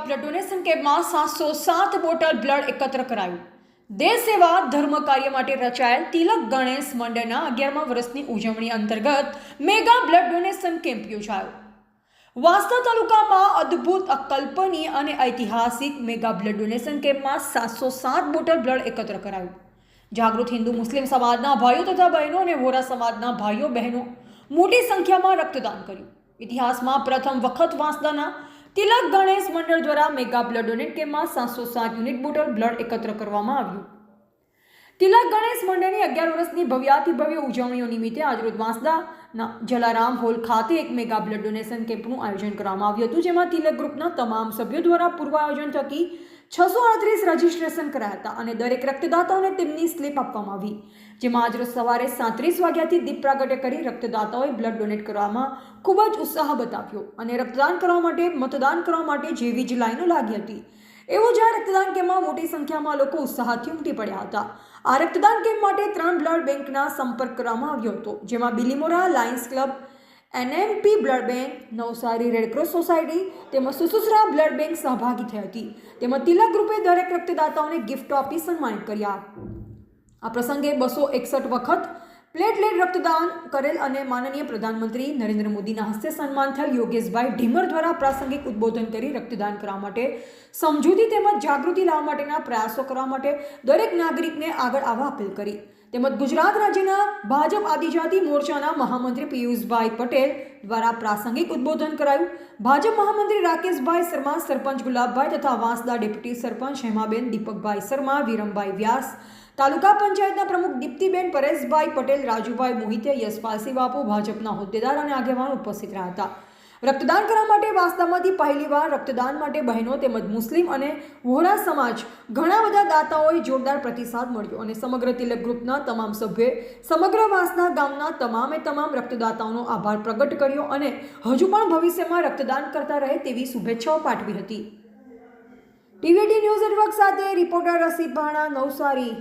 Blood donation કેમ્પમાં 707 bottle blood એકત્ર કરાયું. દેશ સેવા ધર્મ કાર્ય માટે રચાયેલ તિલક ગણેશ મંડળના 11મા વર્ષની ઉજવણી અંતર્ગત મેગા બ્લડ ડોનેશન કેમ્પ યોજાયો. વાંસદા તાલુકામાં અદ્ભુત, અકલ્પનીય અને ઐતિહાસિક મેગા બ્લડ ડોનેશન કેમ્પમાં 707 બોટલ બ્લડ એકત્ર કરાયું. જાગૃત હિન્દુ મુસ્લિમ સમાજના ભાઈઓ તથા બહેનો અને વોરા સમાજના ભાઈઓ બહેનો મોટી સંખ્યામાં રક્તદાન કર્યું. ઇતિહાસમાં પ્રથમ વખત વાંસદાના તિલક ગણેશ મંડળ દ્વારા મેગા બ્લડ ડોનેટ કેમ્પમાં 707 યુનિટ બોટલ બ્લડ એકત્ર કરવામાં આવ્યું. તિલક ગણેશ મંડળની 11 વર્ષની ભવ્યાતિભવ્ય ઉજવણીઓ નિમિત્તે આજરોજ વાંસદાના જલારામ હોલ ખાતે એક મેગા બ્લડ ડોનેશન કેમ્પનું આયોજન કરવામાં આવ્યું હતું, જેમાં તિલક ગ્રુપના તમામ સભ્યો દ્વારા પૂર્વ આયોજન થકી 638 રજીસ્ટ્રેશન કરાયા હતા અને દરેક રક્તદાતાઓને તેમની સ્લીપ આપવામાં આવી, જેમાં આજરોજ સવારે 37 વાગ્યાથી દીપ પ્રાગટ્ય કરી રક્તદાતાઓએ બ્લડ ડોનેટ કરવામાં ખૂબ જ ઉત્સાહ બતાવ્યો અને રક્તદાન કરવા માટે, મતદાન કરવા માટે જેવી જ લાઈનો લાગી હતી એવું જ આ રક્તદાન કેમ્પમાં મોટી સંખ્યામાં લોકો ઉત્સાહથી ઉમટી પડ્યા હતા. આ રક્તદાન કેમ્પ માટે 3 બ્લડ બેંકના સંપર્ક કરવામાં આવ્યો હતો, જેમાં Bilimora Lions club, NMP blood bank, Navsari Red Cross society તેમજ સુસુસરા બ્લડ બેંક સહભાગી થઈ હતી. તેમજ તિલક ગ્રુપે દરેક રક્તદાતાઓને ગિફ્ટો આપી સન્માનિત કર્યા. આ પ્રસંગે 261 વખત પ્લેટલેટ રક્તદાન કરેલ અને માનનીય પ્રધાનમંત્રી નરેન્દ્ર મોદીના હસ્તે સન્માન થયેલ યોગેશભાઈ ઢીમર દ્વારા પ્રાસંગિક ઉદ્બોધન કરી રક્તદાન કરવા માટે, સમજૂતી તેમજ જાગૃતિ લાવવા માટેના પ્રયાસો કરવા માટે દરેક નાગરિકને આગળ આવવા અપીલ કરી. તેમજ ગુજરાત રાજ્યના ભાજપ આદિજાતિ મોરચાના મહામંત્રી પિયુષભાઈ પટેલ દ્વારા પ્રાસંગિક ઉદ્બોધન કરાયું. ભાજપ મહામંત્રી રાકેશભાઈ શર્મા, સરપંચ ગુલાબભાઈ તથા વાંસદા ડેપ્યુટી સરપંચ હેમાબેન, દીપકભાઈ શર્મા, વિરમભાઈ વ્યાસ, તાલુકા પંચાયતના પ્રમુખ દીપ્તિબેન, પરેશભાઈ પટેલ, રાજુભાઈ મોહિતે, યશપાલસિંહ બાપુ, ભાજપના હોદ્દેદાર અને આગેવાનો ઉપસ્થિત રહ્યા હતા. રક્તદાન કરવા માટે વાંસદામાંથી પહેલીવાર રક્તદાન માટે બહેનો તેમજ મુસ્લિમ અને વોરા સમાજ ઘણા બધા દાતાઓએ જોરદાર પ્રતિસાદ મળ્યો અને સમગ્ર તિલક ગ્રુપના તમામ સભ્યોએ સમગ્ર વાંસદા ગામના તમામ રક્તદાતાઓનો આભાર પ્રગટ કર્યો અને હજુ પણ ભવિષ્યમાં રક્તદાન કરતા રહે તેવી શુભેચ્છાઓ પાઠવી હતી. TVD ન્યૂઝ નેટવર્ક સાથે રિપોર્ટર રસીદ ભાણા, નવસારી.